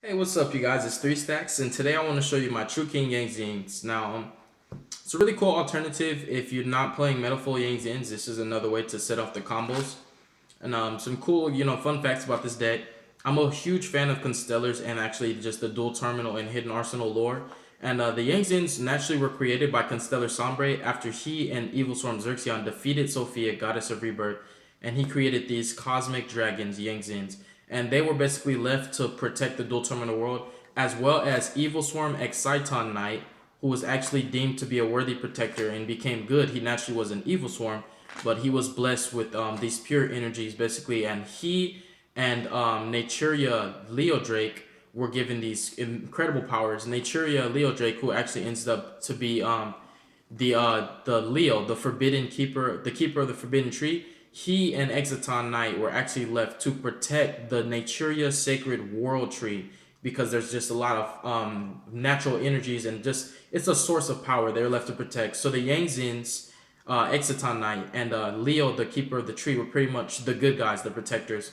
Hey, what's up, you guys? It's 3 Stacks, and today I want to show you my True King Yang Zings. Now, it's a really cool alternative if you're not playing Metaphor Yang Zings. This is another way to set off the combos. And some cool, fun facts about this deck. I'm a huge fan of Constellars and actually just the dual terminal and hidden arsenal lore. And the Yang Zins naturally were created by Constellar Sombre after he and Evil Swarm Xerxion defeated Sophia, Goddess of Rebirth, and he created these cosmic dragons, Yang Zins. And they were basically left to protect the dual terminal world, as well as Evil Swarm Exciton Knight, who was actually deemed to be a worthy protector and became good. He naturally was an Evil Swarm, but he was blessed with these pure energies basically, and he and Naturia Leo Drake were given these incredible powers. Naturia Leo Drake, who actually ends up to be the Leo, the forbidden keeper, the keeper of the forbidden tree. He and Exciton Knight were actually left to protect the Naturia Sacred World Tree because there's just a lot of natural energies and just it's a source of power they're left to protect. So the Yang Zins, Exciton Knight, and Leo, the keeper of the tree, were pretty much the good guys, the protectors.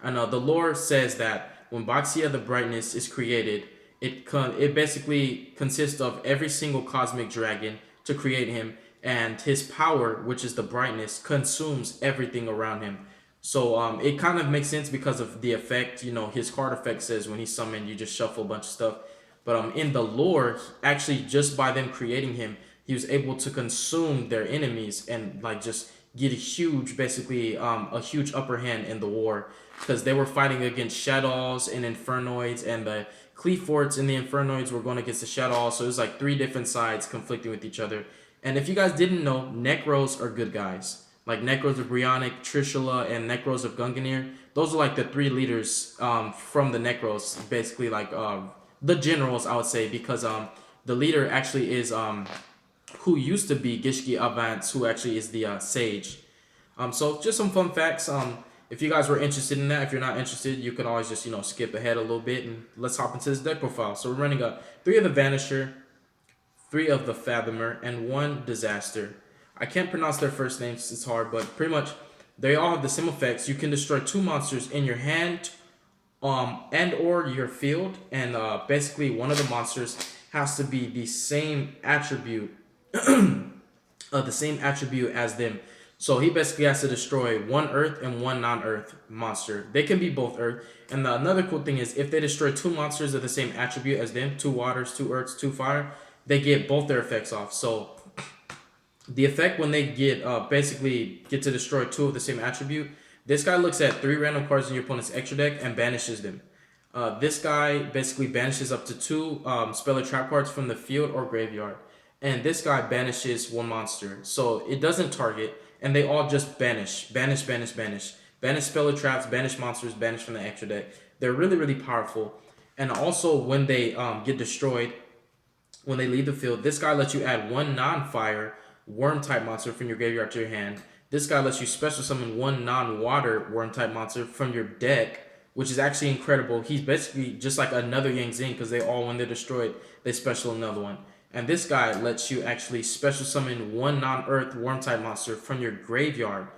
And the lore says that when Baxia the Brightness is created, it basically consists of every single cosmic dragon to create him, and his power, which is the brightness, consumes everything around him. So it kind of makes sense because of the effect. His card effect says when he's summoned, you just shuffle a bunch of stuff. But in the lore, actually, just by them creating him, he was able to consume their enemies and like just get a huge, basically a huge upper hand in the war because they were fighting against Shadows and Infernoids, and the Cleforts and the Infernoids were going against the Shadows. So it was like three different sides conflicting with each other. And if you guys didn't know, Necros are good guys. Like Necros of Brionic, Trishula, and Necros of Gungnir. Those are like the three leaders from the Necros, basically like the generals, I would say, because the leader actually is who used to be Gishki Avance, who actually is the Sage. So just some fun facts. If you guys were interested in that, if you're not interested, you can always just skip ahead a little bit and let's hop into this deck profile. So we're running a 3 of the Vanisher, 3 of the Fathomer, and 1 Disaster. I can't pronounce their first names, it's hard, but pretty much they all have the same effects. You can destroy 2 monsters in your hand and or your field, and basically one of the monsters has to be the same attribute as them. So he basically has to destroy 1 Earth and 1 non-Earth monster. They can be both Earth. And another cool thing is if they destroy 2 monsters of the same attribute as them, 2 waters, 2 earths, 2 fire, they get both their effects off. So the effect when they basically get to destroy 2 of the same attribute, this guy looks at 3 random cards in your opponent's extra deck and banishes them. This guy basically banishes up to 2 spell or trap cards from the field or graveyard. And this guy banishes 1 monster. So it doesn't target, and they all just banish. Banish, banish, banish. Banish spell or traps, banish monsters, banish from the extra deck. They're really, really powerful. And also when they get destroyed, when they leave the field, this guy lets you add 1 non-fire worm type monster from your graveyard to your hand. This guy lets you special summon 1 non-water worm type monster from your deck, which is actually incredible. He's basically just like another Yang Zing because they all, when they're destroyed, they special another one. And this guy lets you actually special summon 1 non-earth worm type monster from your graveyard.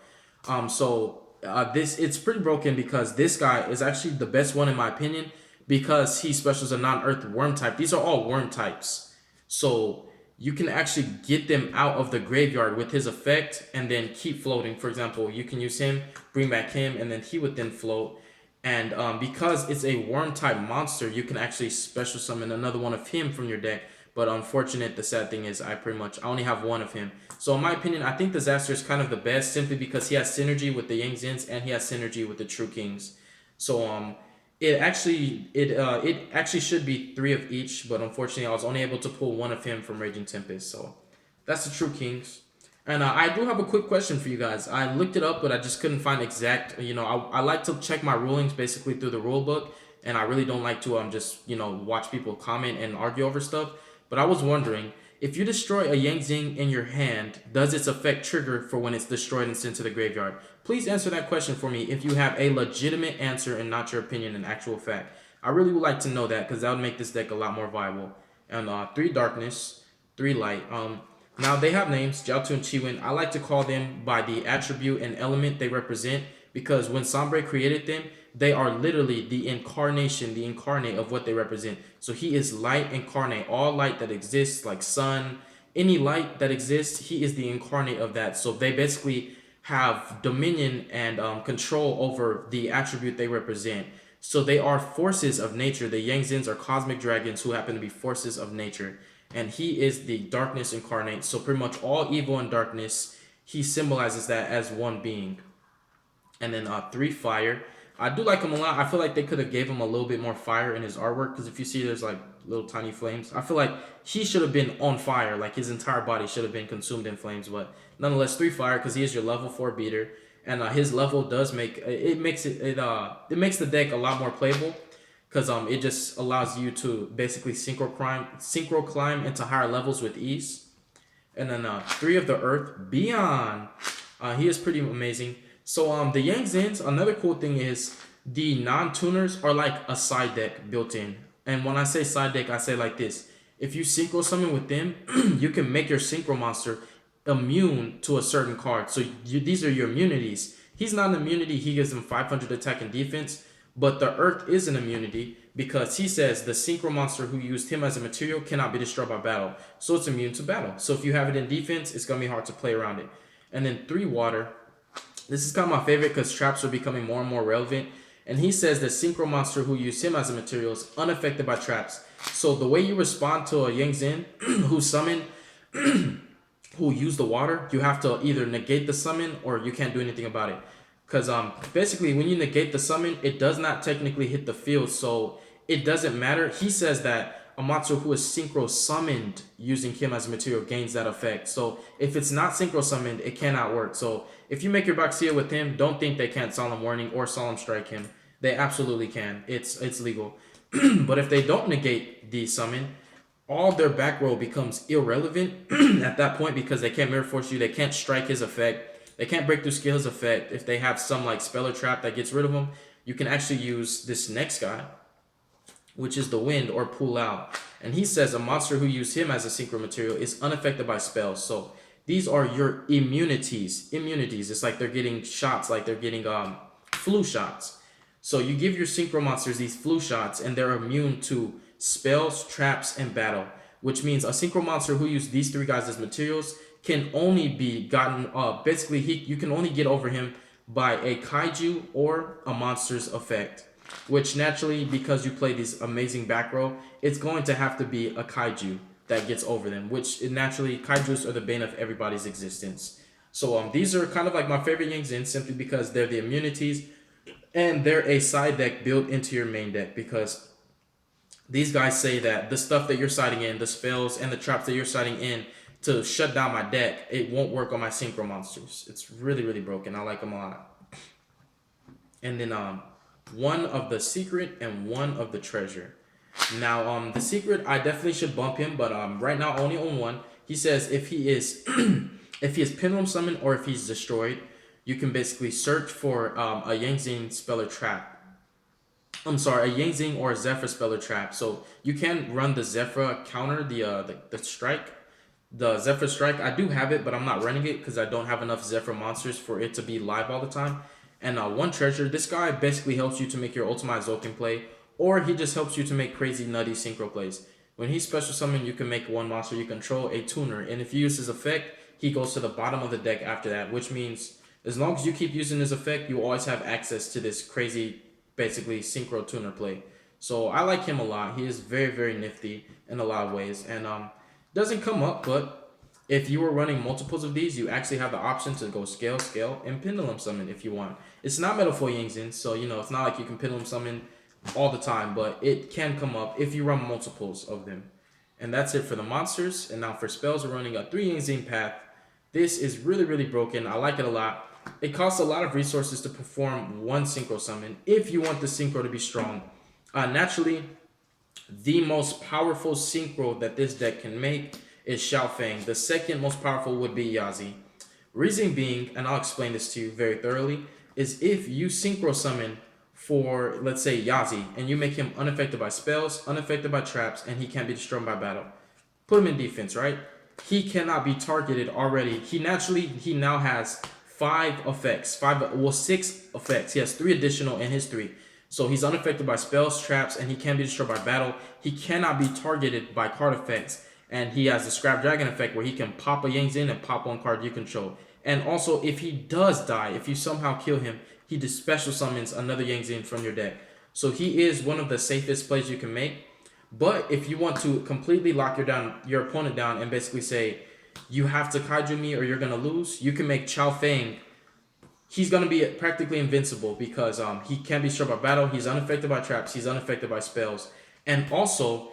It's pretty broken because this guy is actually the best one in my opinion because he specials a non-earth worm type. These are all worm types. So you can actually get them out of the graveyard with his effect and then keep floating. For example, you can use him, bring back him, and then he would then float. And because it's a worm type monster, you can actually special summon another one of him from your deck. But unfortunate, the sad thing is I only have 1 of him. So in my opinion, I think Disaster is kind of the best simply because he has synergy with the Yang Zins and he has synergy with the True Kings. So it actually should be 3 of each, but unfortunately I was only able to pull 1 of him from Raging Tempest. So that's the True Kings. And I do have a quick question for you guys. I looked it up, but I just couldn't find exact. I like to check my rulings basically through the rule book, and I really don't like to just watch people comment and argue over stuff. But I was wondering, if you destroy a Yang Zing in your hand, does its effect trigger for when it's destroyed and sent to the graveyard? Please answer that question for me if you have a legitimate answer and not your opinion and actual fact. I really would like to know that because that would make this deck a lot more viable. And 3 darkness, 3 light. Now they have names, Jiaotu and Chiwen. I like to call them by the attribute and element they represent because when Sombre created them, they are literally the incarnation, the incarnate of what they represent. So he is light incarnate. All light that exists, like sun, any light that exists, he is the incarnate of that. So they basically have dominion and control over the attribute they represent. So they are forces of nature. The Yang Zins are cosmic dragons who happen to be forces of nature. And he is the darkness incarnate. So pretty much all evil and darkness, he symbolizes that as one being. And then 3 fire. I do like him a lot. I feel like they could have gave him a little bit more fire in his artwork, because if you see there's like little tiny flames. I feel like he should have been on fire. Like his entire body should have been consumed in flames. But nonetheless, 3 fire, because he is your level 4 beater. And his level does make it makes the deck a lot more playable, because it just allows you to basically synchro climb into higher levels with ease. And then 3 of the earth, Beyond. He is pretty amazing. So the Yang Zins, another cool thing is the non-tuners are like a side deck built in. And when I say side deck, I say like this. If you synchro summon with them, you can make your synchro monster immune to a certain card. So these are your immunities. He's not an immunity. He gives them 500 attack and defense. But the earth is an immunity, because he says the synchro monster who used him as a material cannot be destroyed by battle. So it's immune to battle. So if you have it in defense, it's going to be hard to play around it. And then 3 water. This is kind of my favorite, because traps are becoming more and more relevant. And he says the synchro monster who used him as a material is unaffected by traps. So the way you respond to a Yang Zin who summoned, who used the water, you have to either negate the summon or you can't do anything about it. Because basically when you negate the summon, it does not technically hit the field. So it doesn't matter. He says that a monster who is synchro summoned using him as material gains that effect. So if it's not synchro summoned, it cannot work. So if you make your Baxia with him, don't think they can't Solemn Warning or Solemn Strike him. They absolutely can. It's legal. But if they don't negate the summon, all their back row becomes irrelevant at that point, because they can't mirror force you. They can't strike his effect. They can't break through skill his effect. If they have some like spell or trap that gets rid of him, you can actually use this next guy, which is the wind, or pull out. And he says a monster who used him as a synchro material is unaffected by spells. So these are your immunities. It's like they're getting shots, like they're getting flu shots. So you give your synchro monsters these flu shots, and they're immune to spells, traps, and battle. Which means a synchro monster who used these 3 guys as materials can only be gotten, basically you can only get over him by a kaiju or a monster's effect. Which naturally, because you play these amazing back row, it's going to have to be a kaiju that gets over them. Which naturally, kaijus are the bane of everybody's existence. So these are kind of like my favorite Yang Zin, simply because they're the immunities, and they're a side deck built into your main deck. Because these guys say that the stuff that you're siding in, the spells and the traps that you're siding in to shut down my deck, it won't work on my synchro monsters. It's really, really broken. I like them a lot. And then 1 of the secret and 1 of the treasure. Now the secret, I definitely should bump him, but right now only on 1. He says if he is if he is pendulum summoned or if he's destroyed, you can basically search for a Yang Zing spell or trap. I'm sorry, a Yang Zing or a Zephyr spell or trap. So you can run the Zephyr counter, the strike, the Zephyr strike. I do have it, but I'm not running it because I don't have enough Zephyr monsters for it to be live all the time. And 1 treasure. This guy basically helps you to make your ultimate Zokin play, or he just helps you to make crazy nutty synchro plays. When he's special summoned, you can make 1 monster you control a tuner, and if you use his effect, he goes to the bottom of the deck after that, which means as long as you keep using his effect, you always have access to this crazy, basically synchro tuner play. So I like him a lot. He is very, very nifty in a lot of ways, and doesn't come up, but if you were running multiples of these, you actually have the option to go scale, and pendulum summon if you want. It's not Metal Foil Yang Zin, so it's not like you can pendulum summon all the time, but it can come up if you run multiples of them. And that's it for the monsters. And now for spells, we're running a 3 Yang Zin path. This is really, really broken. I like it a lot. It costs a lot of resources to perform 1 synchro summon if you want the synchro to be strong. Naturally, the most powerful synchro that this deck can make is Xiaofeng. The second most powerful would be Yazi. Reason being, and I'll explain this to you very thoroughly, is if you synchro summon for, let's say, Yazi, and you make him unaffected by spells, unaffected by traps, and he can't be destroyed by battle. Put him in defense, right? He cannot be targeted already. He now has six effects. He has 3 additional in his 3. So he's unaffected by spells, traps, and he can be destroyed by battle. He cannot be targeted by card effects. And he has the Scrap Dragon effect where he can pop a Yang Zin and pop one card you control. And also, if he does die, if you somehow kill him, he just special summons another Yang Zin from your deck. So he is one of the safest plays you can make. But if you want to completely lock your opponent down and basically say, you have to kaiju me or you're going to lose, you can make Chao Feng. He's going to be practically invincible because he can't be struck by battle. He's unaffected by traps. He's unaffected by spells. And also,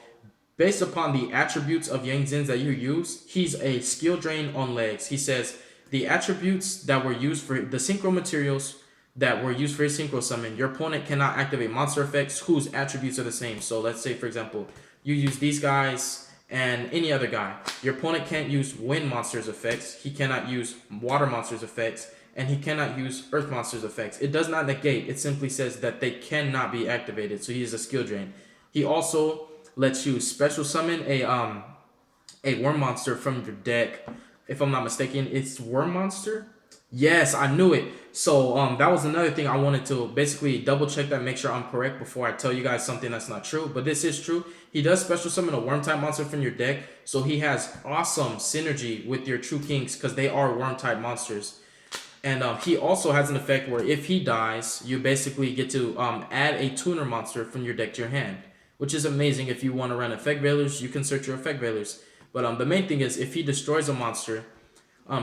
based upon the attributes of Yang Zins that you use, he's a skill drain on legs. He says the attributes that were used for the synchro materials that were used for his synchro summon, your opponent cannot activate monster effects whose attributes are the same. So let's say, for example, you use these guys and any other guy. Your opponent can't use wind monsters effects. He cannot use water monsters effects. And he cannot use earth monsters effects. It does not negate. It simply says that they cannot be activated. So he is a skill drain. He also lets you special summon a worm monster from your deck. If I'm not mistaken, it's worm monster. Yes, I knew it. So that was another thing I wanted to basically double check that, make sure I'm correct before I tell you guys something that's not true. But this is true. He does special summon a worm type monster from your deck. So he has awesome synergy with your True Kings because they are worm type monsters. And he also has an effect where if he dies, you basically get to add a tuner monster from your deck to your hand, which is amazing. If you want to run effect veilers, you can search your effect veilers. But the main thing is, if he destroys a monster,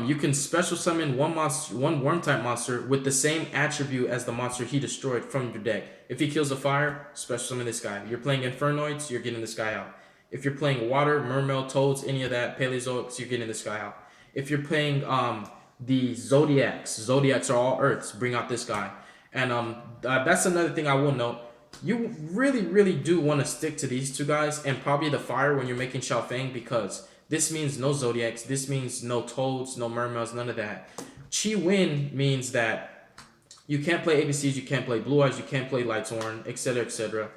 you can special summon one worm type monster with the same attribute as the monster he destroyed from your deck. If he kills a fire, special summon this guy. You're playing Infernoids, you're getting this guy out. If you're playing water, Mermail, Toads, any of that, Paleozoics, you're getting this guy out. If you're playing the Zodiacs are all Earths, bring out this guy. And that's another thing I will note. You really do want to stick to these 2 guys and probably the fire when you're making Chao Feng, because this means no Zodiacs, this means no Toads, no Mermails, none of that. Chi Win means that you can't play ABCs, you can't play Blue Eyes, you can't play Lightshorn, etc, etc.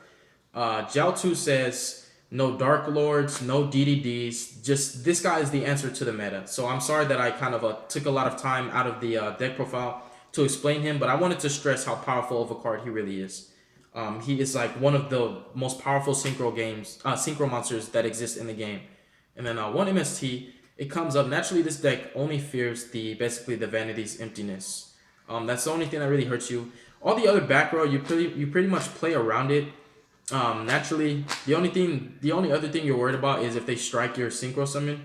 Jiao Tu says no Dark Lords, no DDDs. Just this guy is the answer to the meta. So I'm sorry that I kind of took a lot of time out of the deck profile to explain him, but I wanted to stress how powerful of a card he really is. He is like one of the most powerful synchro monsters that exist in the game. And then 1 MST, it comes up naturally. This deck only fears basically the Vanity's Emptiness. That's the only thing that really hurts you. All the other back row, you pretty much play around it. Naturally, the only other thing you're worried about is if they strike your synchro summon.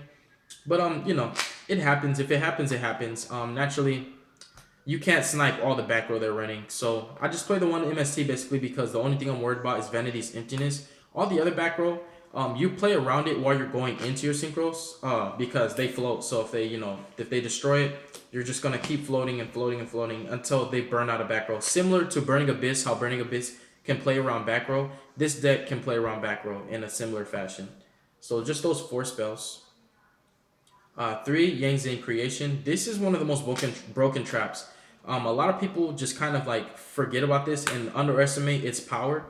But you know, it happens. If it happens, it happens. Naturally, you can't snipe all the back row they're running. So I just play the 1 MST basically because the only thing I'm worried about is Vanity's Emptiness. All the other back row, you play around it while you're going into your synchros because they float. So if they destroy it, you're just gonna keep floating and floating and floating until they burn out a back row. Similar to Burning Abyss, how Burning Abyss can play around back row, this deck can play around back row in a similar fashion. So just those 4 spells. 3, Yang Zin Creation. This is one of the most broken traps. A lot of people just kind of like forget about this and underestimate its power.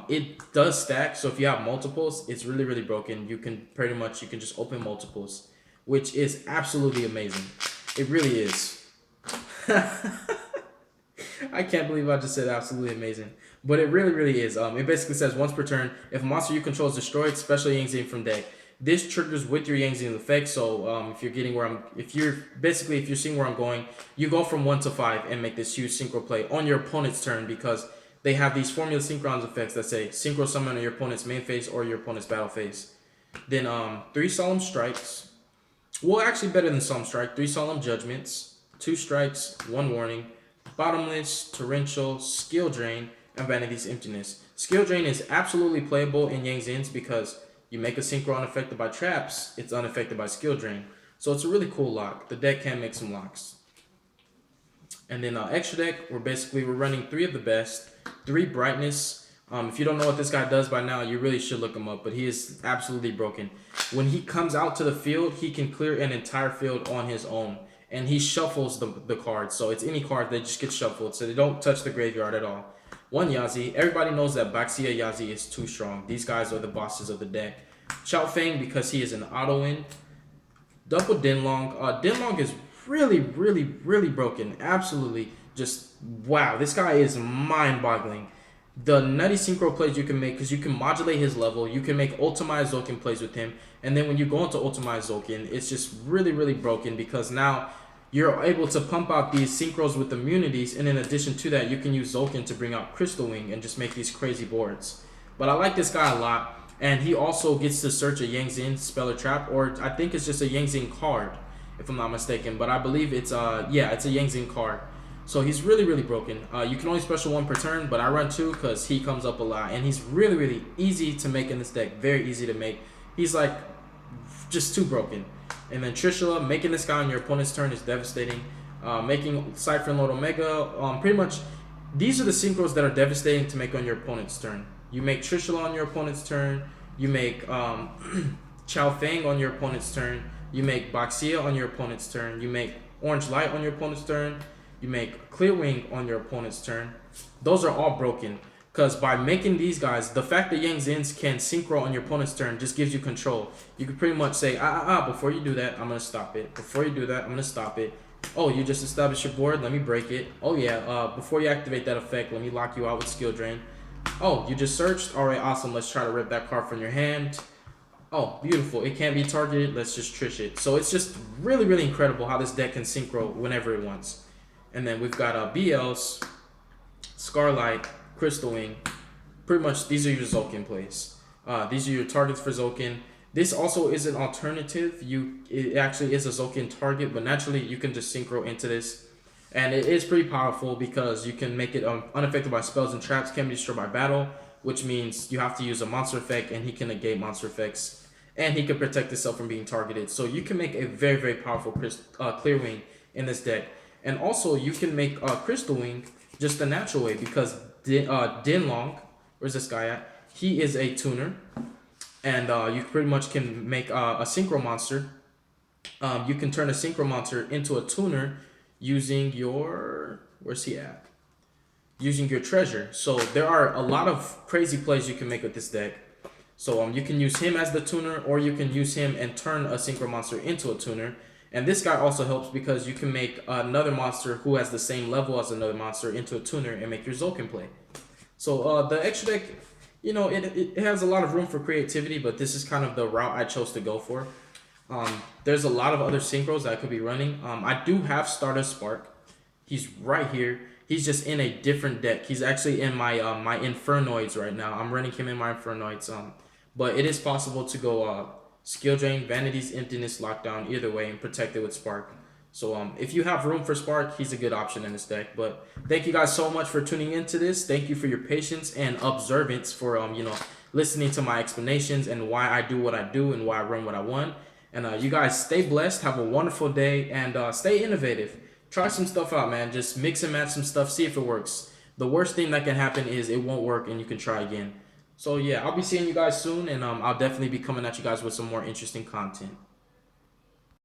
It does stack, so if you have multiples, it's really broken. You can just open multiples, which is absolutely amazing. It really is. I can't believe I just said absolutely amazing. But it really is. It basically says once per turn, if a monster you control is destroyed, special Yang Zin from deck. This triggers with your Yang Zin effect. So if you're seeing where I'm going, you go from 1 to 5 and make this huge synchro play on your opponent's turn because they have these formula synchrons effects that say synchro summon on your opponent's main phase or your opponent's battle phase. Then 3 Solemn Strikes. Well, actually better than Solemn Strike. 3 Solemn Judgments, 2 Strikes, 1 Warning, Bottomless, Torrential, Skill Drain, and Vanity's Emptiness. Skill Drain is absolutely playable in Yang Zins because you make a synchro unaffected by traps, it's unaffected by Skill Drain. So it's a really cool lock. The deck can make some locks. And then extra deck, we're running 3 of the best. 3 Brightness. If you don't know what this guy does by now, you really should look him up, but he is absolutely broken. When he comes out to the field, he can clear an entire field on his own. And he shuffles the cards. So it's any card that just gets shuffled. So they don't touch the graveyard at all. 1 Yazi. Everybody knows that Baxia Yazi is too strong. These guys are the bosses of the deck. Chao Feng because he is an auto win. Double Denlong. Denlong is really broken. Absolutely, just wow. This guy is mind-boggling. The nutty synchro plays you can make, because you can modulate his level. You can make ultimate Zolkin plays with him, and then when you go into ultimate Zolkin, it's just really broken, because now you're able to pump out these synchros with immunities, and in addition to that, you can use Zolkin to bring out Crystal Wing and just make these crazy boards. But I like this guy a lot, and he also gets to search a Yang Zin spell or trap, or I think it's just a Yang Zin card, if I'm not mistaken. But I believe it's yeah, it's a Yang Zin card. So he's really broken. You can only special one per turn, but I run two because he comes up a lot, and he's really easy to make in this deck. Very easy to make. He's like just too broken. And then Trishula, making this guy on your opponent's turn is devastating. Making Cypher and Lord Omega, pretty much these are the synchros that are devastating to make on your opponent's turn. You make Trishula on your opponent's turn. You make Chao Feng on your opponent's turn. You make Baxia on your opponent's turn. You make Orange Light on your opponent's turn. You make Clear Wing on your opponent's turn. Those are all broken, because by making these guys, the fact that Yang Zins can synchro on your opponent's turn just gives you control. You can pretty much say, before you do that, I'm going to stop it. Before you do that, I'm going to stop it. Oh, you just established your board, let me break it. Oh yeah, before you activate that effect, let me lock you out with Skill Drain. Oh, you just searched? Alright, awesome, let's try to rip that card from your hand. Oh, beautiful, it can't be targeted, let's just trish it. So it's just really incredible how this deck can synchro whenever it wants. And then we've got BLs, Scarlight, Crystal Wing. Pretty much these are your Zolkin plays. These are your targets for Zolkin. This also is an alternative. It actually is a Zolkin target, but naturally you can just synchro into this. And it is pretty powerful because you can make it unaffected by spells and traps, can be destroyed by battle, which means you have to use a monster effect, and he can negate monster effects. And he can protect himself from being targeted. So you can make a very powerful Clear Wing in this deck. And also, you can make Crystal Wing just the natural way, because Dinlong, where's this guy at? He is a tuner, and you pretty much can make a Synchro Monster. You can turn a Synchro Monster into a tuner using your... Where's he at? Using your treasure. So there are a lot of crazy plays you can make with this deck. So you can use him as the tuner, or you can use him and turn a Synchro Monster into a tuner. And this guy also helps because you can make another monster who has the same level as another monster into a tuner and make your Zolkin play. So the extra deck, you know, it has a lot of room for creativity, but this is kind of the route I chose to go for. There's a lot of other synchros that I could be running. I do have Stardust Spark. He's right here. He's just in a different deck. He's actually in my my Infernoids right now. I'm running him in my Infernoids. But it is possible to go Skill Drain, Vanity's Emptiness, Lockdown, either way, and protect it with Spark. So if you have room for Spark, he's a good option in this deck. But thank you guys so much for tuning into this. Thank you for your patience and observance for you know, listening to my explanations and why I do what I do and why I run what I want. And you guys stay blessed, have a wonderful day, and stay innovative. Try some stuff out, man. Just mix and match some stuff, see if it works. The worst thing that can happen is it won't work and you can try again. So yeah, I'll be seeing you guys soon, and I'll definitely be coming at you guys with some more interesting content.